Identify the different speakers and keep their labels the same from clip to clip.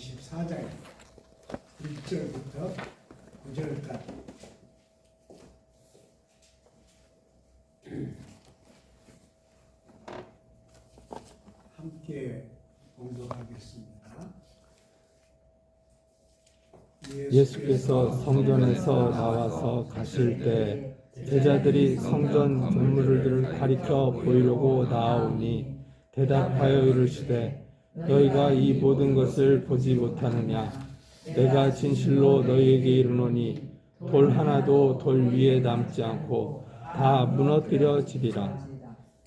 Speaker 1: 24장 1절부터 9절까지 함께 봉독하겠습니다.
Speaker 2: 예수께서 성전에서 나와서 가실 때 제자들이 성전 건물을 가리켜 보이려고 나아오니 대답하여 이르시되 너희가 이 모든 것을 보지 못하느냐? 내가 진실로 너희에게 이르노니 돌 하나도 돌 위에 남지 않고 다 무너뜨려지리라.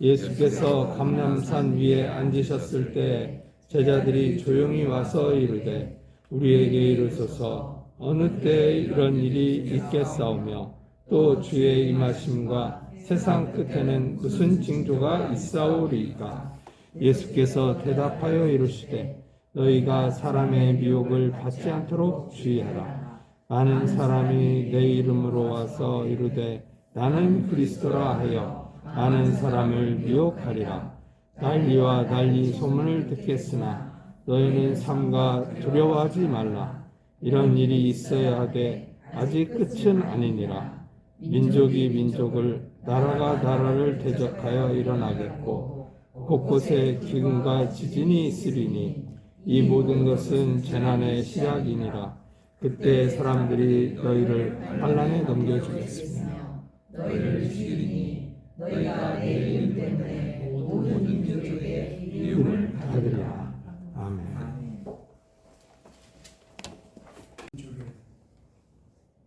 Speaker 2: 예수께서 감람산 위에 앉으셨을 때 제자들이 조용히 와서 이르되 우리에게 이르소서 어느 때 이런 일이 있겠사오며 또 주의 임하심과 세상 끝에는 무슨 징조가 있사오리이까? 예수께서 대답하여 이르시되 너희가 사람의 미혹을 받지 않도록 주의하라. 많은 사람이 내 이름으로 와서 이르되 나는 그리스도라 하여 많은 사람을 미혹하리라. 난리와 난리 소문을 듣겠으나 너희는 삼가 두려워하지 말라. 이런 일이 있어야 하되 아직 끝은 아니니라. 민족이 민족을 나라가 나라를 대적하여 일어나겠고 곳곳에 기근과 지진이 있으리니 이 모든 것은 재난의 시작이니라. 그때 사람들이 너희를 환난에 넘겨주겠으며
Speaker 3: 너희를 죽이리니 너희가 내 이름 때문에 모든 민족에게 미움을 받으리라.
Speaker 2: 아멘.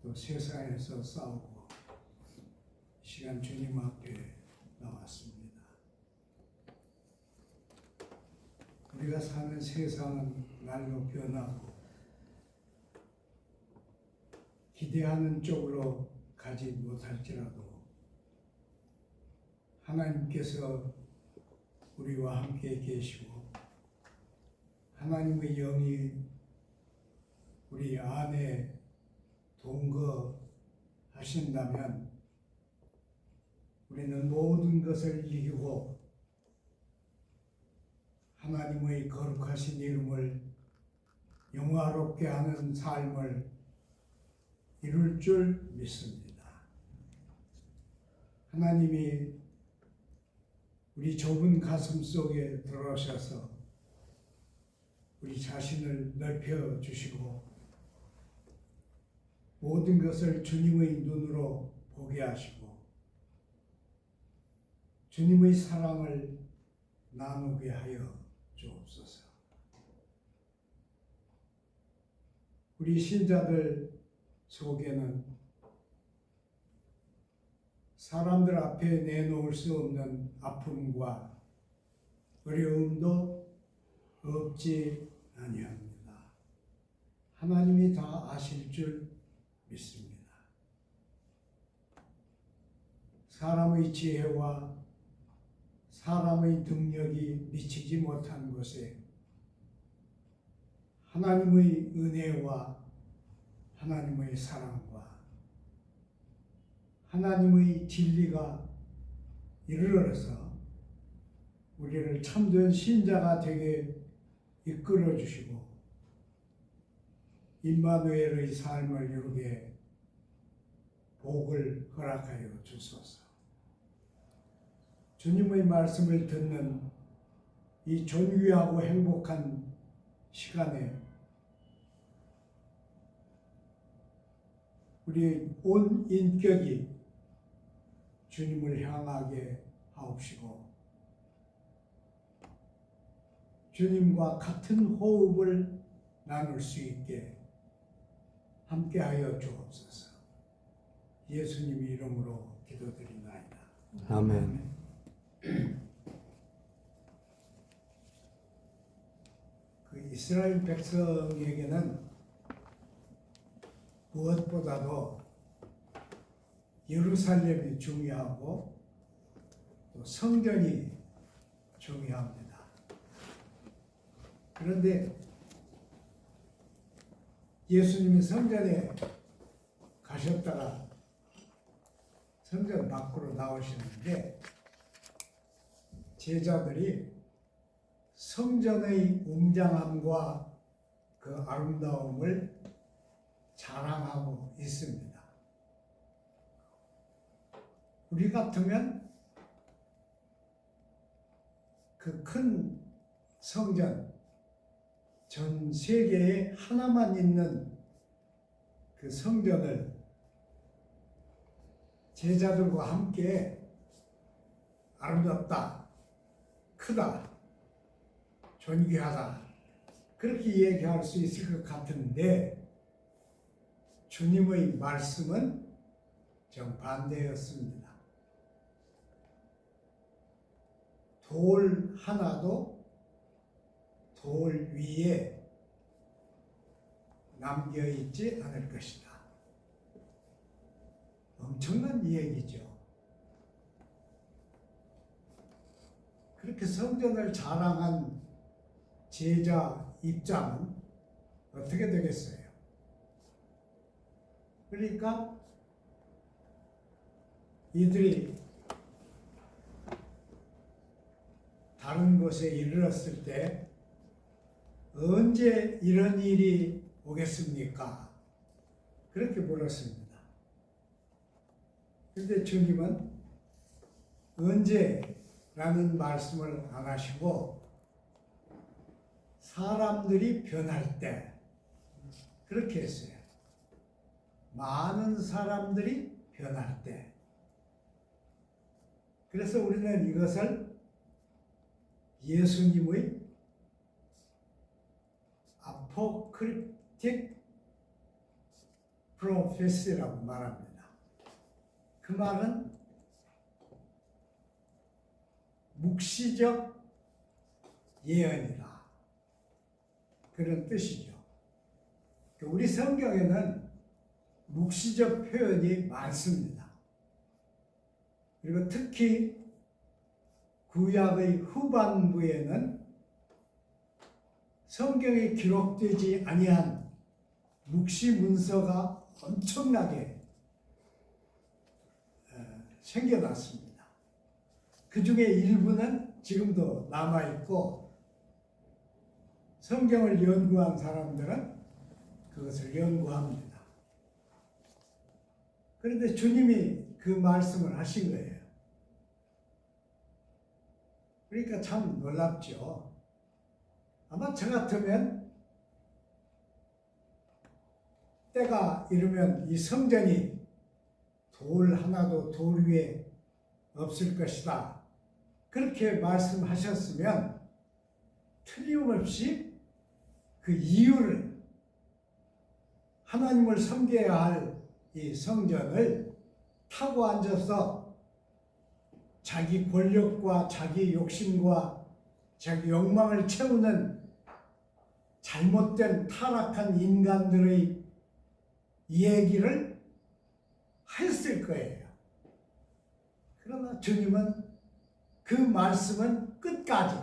Speaker 1: 또 세상에서 싸우고 시간 주님 앞에 나왔습니다. 우리가 사는 세상은 날로 변하고 기대하는 쪽으로 가지 못할지라도 하나님께서 우리와 함께 계시고 하나님의 영이 우리 안에 동거하신다면 우리는 모든 것을 이기고 하나님의 거룩하신 이름을 영화롭게 하는 삶을 이룰 줄 믿습니다. 하나님이 우리 좁은 가슴 속에 들어오셔서 우리 자신을 넓혀 주시고 모든 것을 주님의 눈으로 보게 하시고 주님의 사랑을 나누게 하여 주옵소서. 우리 신자들 속에는 사람들 앞에 내놓을 수 없는 아픔과 어려움도 없지 아니합니다. 하나님이 다 아실 줄 믿습니다. 사람의 지혜와 사람의 능력이 미치지 못한 곳에 하나님의 은혜와 하나님의 사랑과 하나님의 진리가 이르러서 우리를 참된 신자가 되게 이끌어 주시고 임마누엘의 삶을 이루게 복을 허락하여 주소서. 주님의 말씀을 듣는 이 존귀하고 행복한 시간에 우리 온 인격이 주님을 향하게 하옵시고 주님과 같은 호흡을 나눌 수 있게 함께하여 주옵소서. 예수님 이름으로 기도드리나이다.
Speaker 2: 아멘.
Speaker 1: 그 이스라엘 백성에게는 무엇보다도 예루살렘이 중요하고 또 성전이 중요합니다. 그런데 예수님이 성전에 가셨다가 성전 밖으로 나오시는데 제자들이 성전의 웅장함과 그 아름다움을 자랑하고 있습니다. 우리 같으면 그 큰 성전, 전 세계에 하나만 있는 그 성전을 제자들과 함께 아름답다, 크다, 존귀하다 그렇게 얘기할 수 있을 것 같은데 주님의 말씀은 정반대였습니다. 돌 하나도 돌 위에 남겨있지 않을 것이다. 엄청난 얘기죠. 그렇게 성전을 자랑한 제자 입장은 어떻게 되겠어요? 그러니까 이들이 다른 곳에 이르렀을 때 언제 이런 일이 오겠습니까? 그렇게 물었습니다. 그런데 주님은 언제라는 말씀을 안 하시고 사람들이 변할 때 그렇게 했어요. 많은 사람들이 변할 때. 그래서 우리는 이것을 예수님의 아포크립틱 프로페시라고 말합니다. 그 말은 묵시적 예언이다. 그런 뜻이죠. 우리 성경에는 묵시적 표현이 많습니다. 그리고 특히 구약의 후반부에는 성경에 기록되지 아니한 묵시 문서가 엄청나게 생겨났습니다. 그 중에 일부는 지금도 남아있고 성경을 연구한 사람들은 그것을 연구합니다. 그런데 주님이 그 말씀을 하신 거예요. 그러니까 참 놀랍죠. 아마 저 같으면 때가 이르면 이 성전이 돌 하나도 돌 위에 없을 것이다. 그렇게 말씀하셨으면 틀림없이 그 이유를 하나님을 섬겨야 할 이 성전을 타고 앉아서 자기 권력과 자기 욕심과 자기 욕망을 채우는 잘못된 타락한 인간들의 얘기를 했을 거예요. 그러나 주님은 그 말씀은 끝까지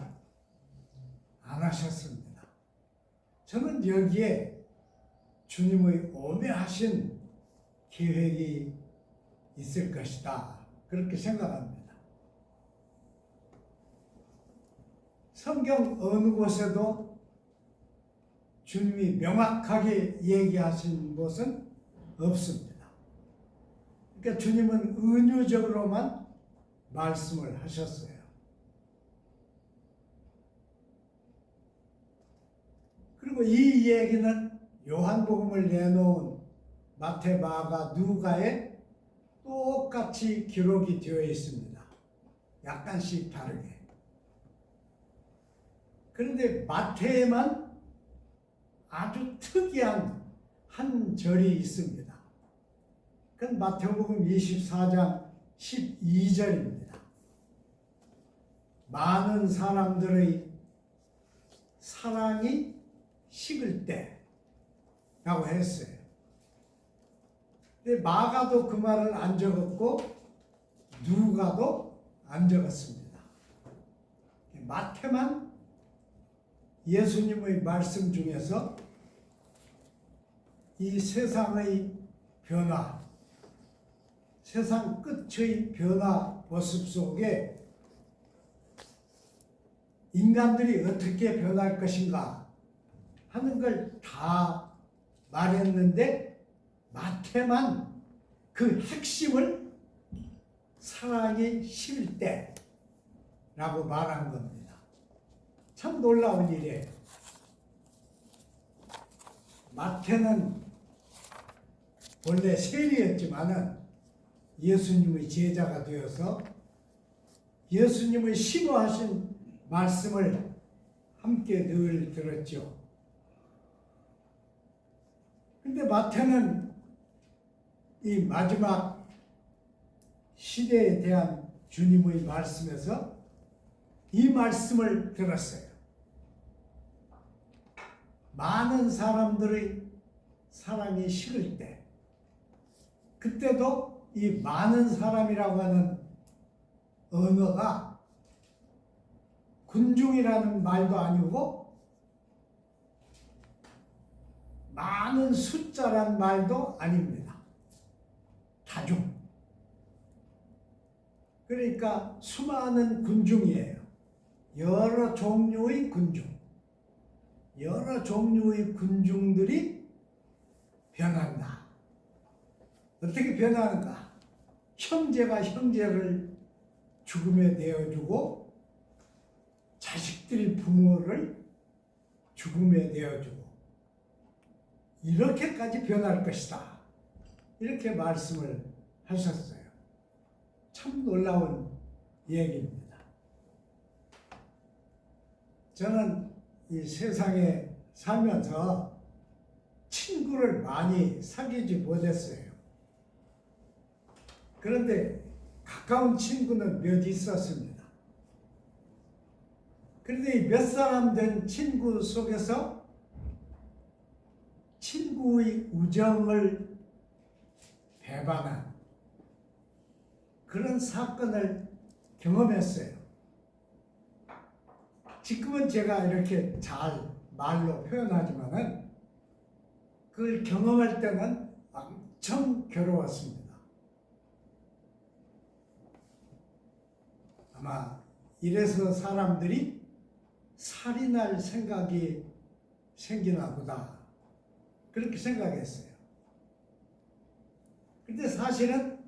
Speaker 1: 안 하셨습니다. 저는 여기에 주님의 오묘하신 계획이 있을 것이다. 그렇게 생각합니다. 성경 어느 곳에도 주님이 명확하게 얘기하신 곳은 없습니다. 그러니까 주님은 은유적으로만 말씀을 하셨어요. 그리고 이 얘기는 요한복음을 내놓은 마태, 마가, 누가에 똑같이 기록이 되어 있습니다. 약간씩 다르게. 그런데 마태에만 아주 특이한 한 절이 있습니다. 그건 마태복음 24장 12절입니다. 많은 사람들의 사랑이 식을 때라고 했어요. 근데 마가도 그 말을 안 적었고 누가도 안 적었습니다. 마태만 예수님의 말씀 중에서 이 세상의 변화, 세상 끝의 변화 모습 속에 인간들이 어떻게 변할 것인가 하는 걸 다 말했는데 마태만 그 핵심을 사랑이 식을 때라고 말한 겁니다. 참 놀라운 일이에요. 마태는 원래 세리였지만은 예수님의 제자가 되어서 예수님의 심오하신 말씀을 함께 늘 들었죠. 근데 마태는 이 마지막 시대에 대한 주님의 말씀에서 이 말씀을 들었어요. 많은 사람들의 사랑이 식을 때, 그때도 이 많은 사람이라고 하는 언어가 군중이라는 말도 아니고 많은 숫자란 말도 아닙니다. 다중. 그러니까 수많은 군중이에요. 여러 종류의 군중. 여러 종류의 군중들이 변한다. 어떻게 변하는가? 형제가 형제를 죽음에 내어주고 자식들이 부모를 죽음에 내어주고 이렇게까지 변할 것이다. 이렇게 말씀을 하셨어요. 참 놀라운 얘기입니다. 저는 이 세상에 살면서 친구를 많이 사귀지 못했어요. 그런데 가까운 친구는 몇 있었습니다. 그런데 이 몇 사람 된 친구 속에서 친구의 우정을 배반한 그런 사건을 경험했어요. 지금은 제가 이렇게 잘 말로 표현하지만은 그걸 경험할 때는 엄청 괴로웠습니다. 아마 이래서 사람들이 살인할 생각이 생기나 보다. 그렇게 생각했어요. 근데 사실은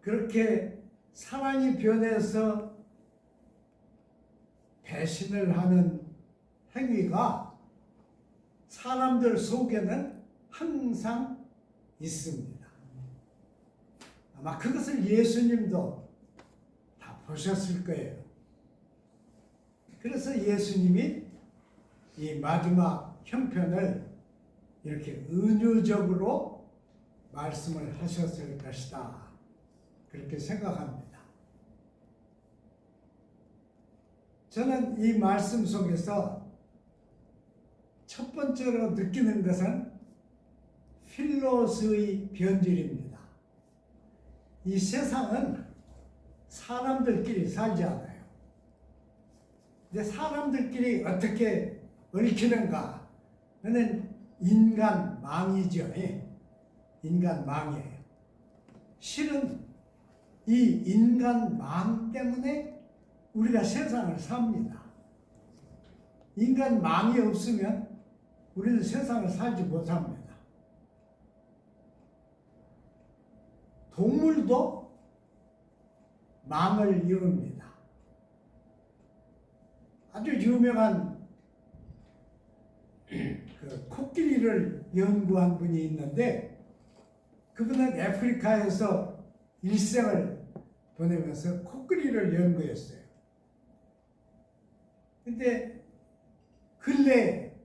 Speaker 1: 그렇게 사랑이 변해서 배신을 하는 행위가 사람들 속에는 항상 있습니다. 아마 그것을 예수님도 다 보셨을 거예요. 그래서 예수님이 이 마지막 형편을 이렇게 은유적으로 말씀을 하셨을 것이다. 그렇게 생각합니다. 저는 이 말씀 속에서 첫 번째로 느끼는 것은 필로스의 변질입니다. 이 세상은 사람들끼리 살지 않아요. 근데 사람들끼리 어떻게 얽히는가? 그는 인간망이죠. 인간망이에요. 실은 이 인간망 때문에 우리가 세상을 삽니다. 인간망이 없으면 우리는 세상을 살지 못합니다. 동물도 망을 이룹니다. 아주 유명한 그 코끼리를 연구한 분이 있는데 그분은 아프리카에서 일생을 보내면서 코끼리를 연구했어요. 근데 근래에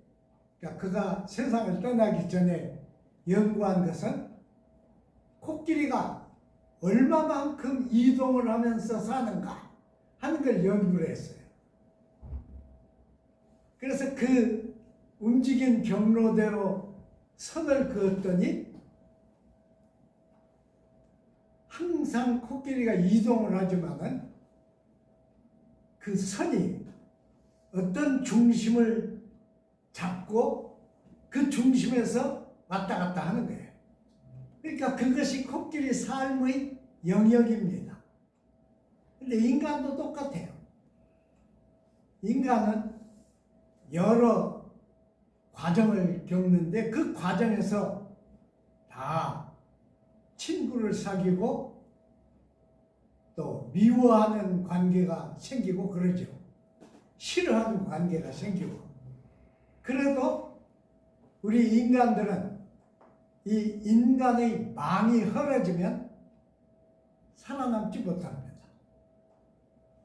Speaker 1: 그러니까 그가 세상을 떠나기 전에 연구한 것은 코끼리가 얼마만큼 이동을 하면서 사는가 하는 걸 연구를 했어요. 그래서 그 움직인 경로대로 선을 그었더니 항상 코끼리가 이동을 하지만은 그 선이 어떤 중심을 잡고 그 중심에서 왔다 갔다 하는 거예요. 그러니까 그것이 코끼리 삶의 영역입니다. 근데 인간도 똑같아요. 인간은 여러 과정을 겪는데 그 과정에서 다 친구를 사귀고 또 미워하는 관계가 생기고 그러죠. 싫어하는 관계가 생기고. 그래도 우리 인간들은 이 인간의 망이 헐어지면 살아남지 못합니다.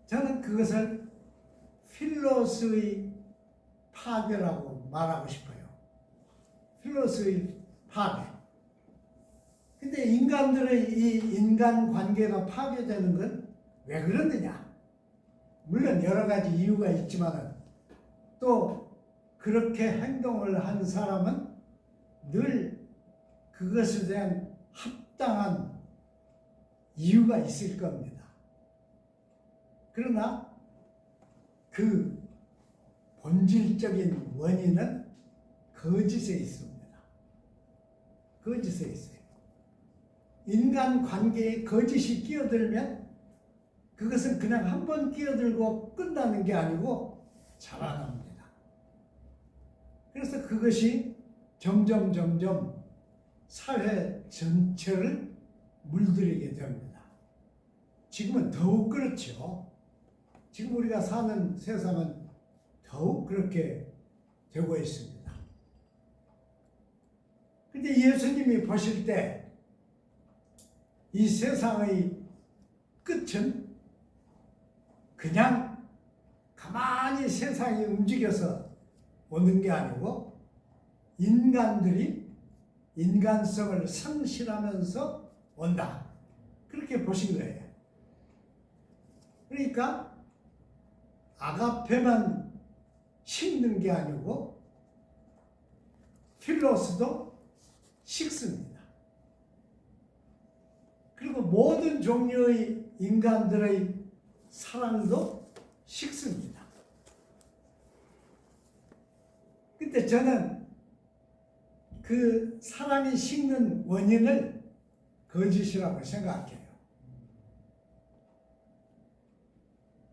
Speaker 1: 저는 그것을 필로스의 파괴라고 말하고 싶어요. 필로스의 파괴. 근데 인간들의 이 인간 관계가 파괴되는 건 왜 그러느냐? 물론 여러 가지 이유가 있지만 또 그렇게 행동을 한 사람은 늘 그것에 대한 합당한 이유가 있을 겁니다. 그러나 그 본질적인 원인은 거짓에 있습니다. 거짓에 있어요. 인간 관계에 거짓이 끼어들면 그것은 그냥 한 번 끼어들고 끝나는 게 아니고 자라납니다. 그래서 그것이 점점 사회 전체를 물들이게 됩니다. 지금은 더욱 그렇죠. 지금 우리가 사는 세상은 더욱 그렇게 되고 있습니다. 근데 예수님이 보실 때 이 세상의 끝은 그냥 가만히 세상이 움직여서 오는 게 아니고 인간들이 인간성을 상실하면서 온다. 그렇게 보신 거예요. 그러니까 아가페만 식는 게 아니고 필로스도 식습니다. 그리고 모든 종류의 인간들의 사랑도 식습니다. 근데 저는 그 사랑이 식는 원인을 거짓이라고 생각해요.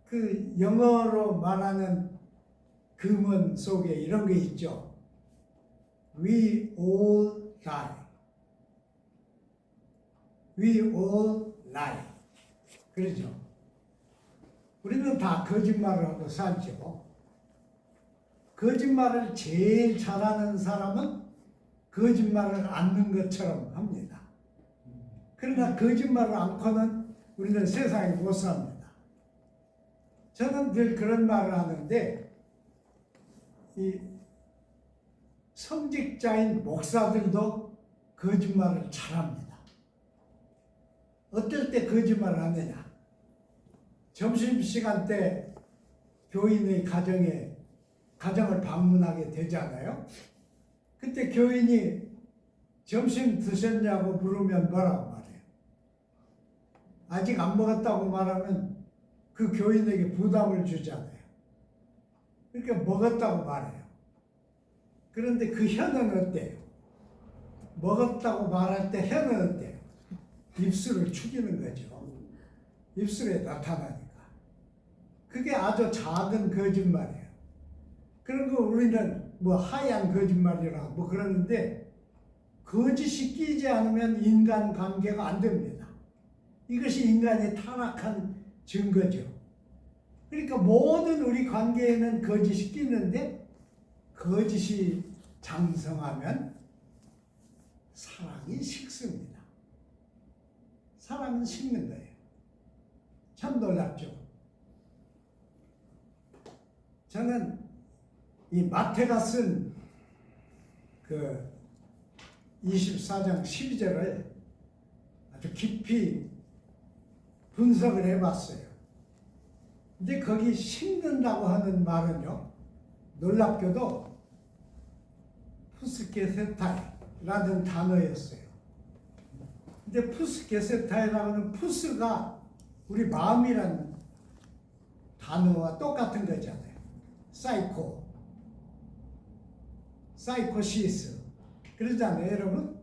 Speaker 1: 그 영어로 말하는 금은 속에 이런 게 있죠. We all lie. We all lie. 그러죠. 우리는 다 거짓말을 하고 살죠. 거짓말을 제일 잘하는 사람은 거짓말을 않는 것처럼 합니다. 그러나 거짓말을 않고는 우리는 세상에 못 삽니다. 저는 늘 그런 말을 하는데 이 성직자인 목사들도 거짓말을 잘합니다. 어떨 때 거짓말을 하느냐? 점심시간 때 교인의 가정을 방문하게 되잖아요. 그때 교인이 점심 드셨냐고 물으면 뭐라고 말해요? 아직 안 먹었다고 말하면 그 교인에게 부담을 주잖아요. 그러니까 먹었다고 말해요. 그런데 그 혀는 어때요? 먹었다고 말할 때 혀는 어때요? 입술을 축이는 거죠. 입술에 나타나니까. 그게 아주 작은 거짓말이에요. 그런 거 우리는 뭐 하얀 거짓말이라 뭐 그러는데 거짓이 끼지 않으면 인간 관계가 안 됩니다. 이것이 인간이 타락한 증거죠. 그러니까 모든 우리 관계에는 거짓이 끼는데 거짓이 장성하면 사랑이 식습니다. 사랑은 식는 거예요. 참 놀랍죠. 저는 이 마태가 쓴 그 24장 12절을 아주 깊이 분석을 해봤어요. 근데 거기 식는다고 하는 말은요, 놀랍게도 푸스케세타이라는 단어였어요. 근데 푸스케세타이라는 푸스가 우리 마음이란 단어와 똑같은 거잖아요. 사이코시스 그러잖아요, 여러분.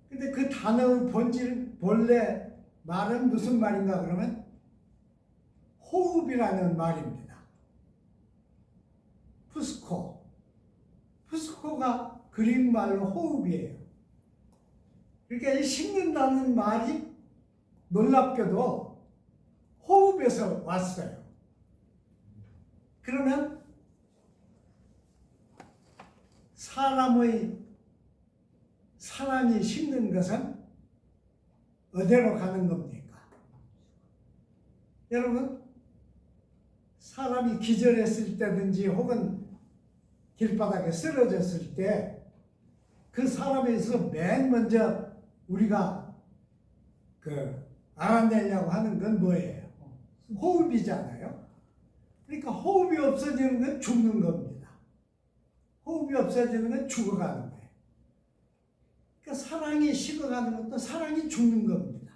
Speaker 1: 근데 그 단어의 본질 본래 말은 무슨 말인가 그러면 호흡이라는 말입니다. 푸스코 후스코가 그릭 말로 호흡이에요. 그러니까 이 식는다는 말이 놀랍게도 호흡에서 왔어요. 그러면 사람이 식는 것은 어디로 가는 겁니까? 여러분, 사람이 기절했을 때든지 혹은 길바닥에 쓰러졌을 때 그 사람에서 맨 먼저 우리가 알아내려고 하는 건 뭐예요? 호흡이잖아요. 그러니까 호흡이 없어지는 건 죽는 겁니다. 호흡이 없어지는 건 죽어가는 거예요. 그러니까 사랑이 식어가는 것도 사랑이 죽는 겁니다.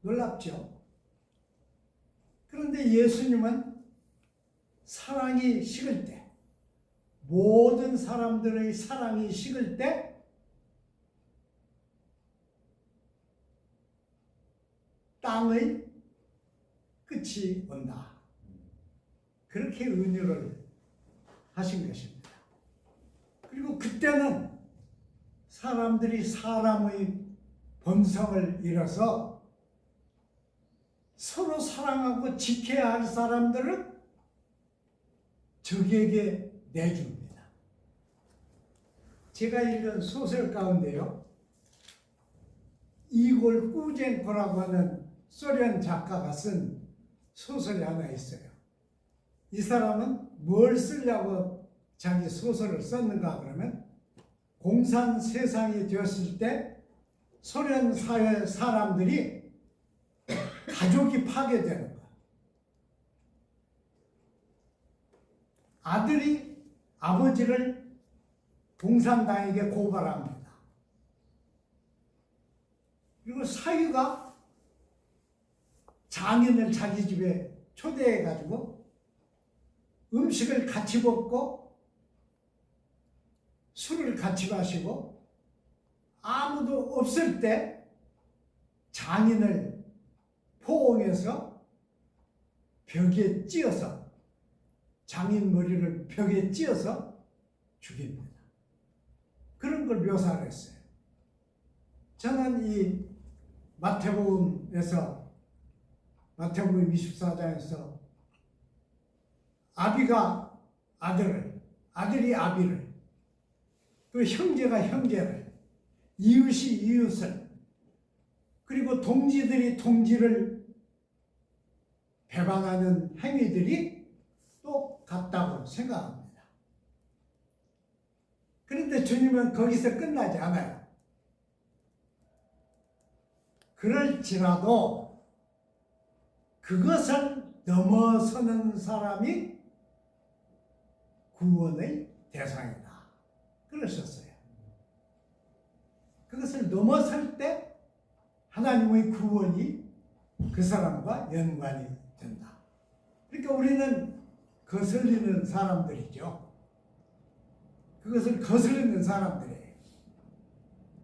Speaker 1: 놀랍죠? 그런데 예수님은 사랑이 식을 때, 모든 사람들의 사랑이 식을 때 땅의 끝이 온다. 그렇게 은유를 하신 것입니다. 그리고 그때는 사람들이 사람의 본성을 잃어서 서로 사랑하고 지켜야 할 사람들을 적에게 내줍니다. 제가 읽은 소설 가운데요, 이골 꾸젠코라고 하는 소련 작가가 쓴 소설이 하나 있어요. 이 사람은 뭘 쓰려고 자기 소설을 썼는가 그러면 공산 세상이 되었을 때 소련 사회 사람들이 가족이 파괴되는 거야. 아들이 아버지를 공산당에게 고발합니다. 그리고 사위가 장인을 자기 집에 초대해가지고 음식을 같이 먹고 술을 같이 마시고 아무도 없을 때 장인을 포옹해서 벽에 찧어서 장인 머리를 벽에 찧어서 죽입니다. 그런 걸 묘사를 했어요. 저는 이 마태복음 24장에서 아비가 아들이 아비를, 또 형제가 형제를, 이웃이 이웃을, 그리고 동지들이 동지를 배반하는 행위들이 똑같다고 생각합니다. 그런데 주님은 거기서 끝나지 않아요. 그럴지라도 그것을 넘어서는 사람이 구원의 대상이다. 그러셨어요. 그것을 넘어설 때 하나님의 구원이 그 사람과 연관이 된다. 그러니까 우리는 거슬리는 사람들이죠. 그것을 거슬리는 사람들이에요.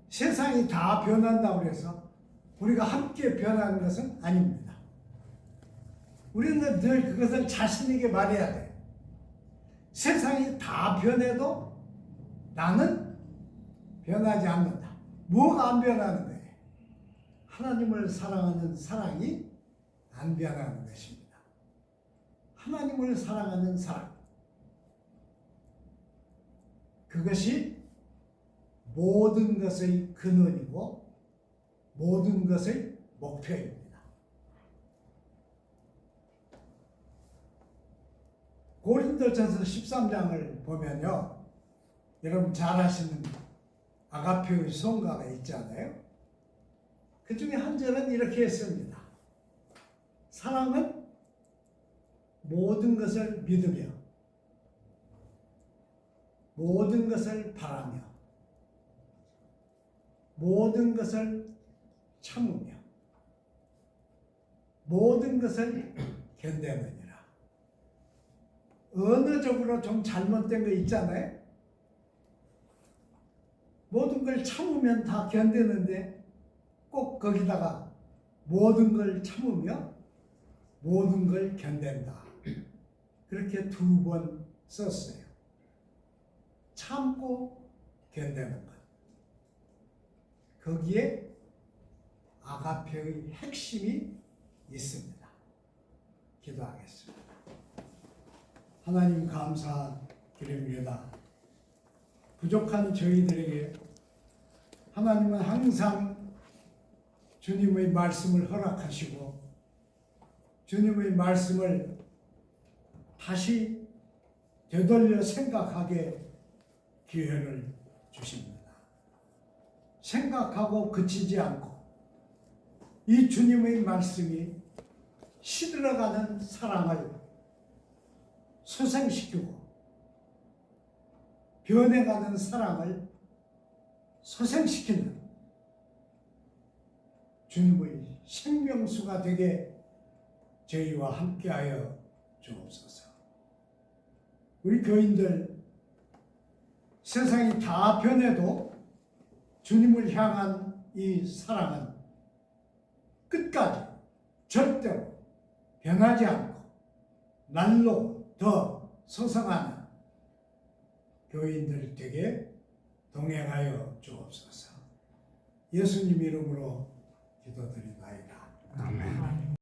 Speaker 1: 세상이 다 변한다고 해서 우리가 함께 변하는 것은 아닙니다. 우리는 늘 그것을 자신에게 말해야 돼요. 세상이 다 변해도 나는 변하지 않는다. 뭐가 안 변하는 거예요? 하나님을 사랑하는 사랑이 안 변하는 것입니다. 하나님을 사랑하는 사랑. 그것이 모든 것의 근원이고 모든 것의 목표입니다. 고린도전서 13장을 보면요, 여러분 잘 아시는 아가페의 송가가 있잖아요. 그 중에 한 절은 이렇게 했습니다. 사랑은 모든 것을 믿으며 모든 것을 바라며 모든 것을 참으며 모든 것을 견뎌내니라. 언어적으로 좀 잘못된 거 있잖아요. 모든 걸 참으면 다 견디는데 꼭 거기다가 모든 걸 참으며 모든 걸 견딘다. 그렇게 2번 썼어요. 참고 견디는 것. 거기에 아가페의 핵심이 있습니다. 기도하겠습니다. 하나님 감사드립니다. 부족한 저희들에게 하나님은 항상 주님의 말씀을 허락하시고 주님의 말씀을 다시 되돌려 생각하게 기회를 주십니다. 생각하고 그치지 않고 이 주님의 말씀이 시들어가는 사랑을 소생시키고 변해가는 사랑을 소생시키는 주님의 생명수가 되게 저희와 함께하여 주옵소서. 우리 교인들 세상이 다 변해도 주님을 향한 이 사랑은 끝까지 절대로 변하지 않고 날로 더 소성하는 교인들 되게 동행하여 주옵소서. 예수님 이름으로 기도드리나이다.
Speaker 2: 아멘.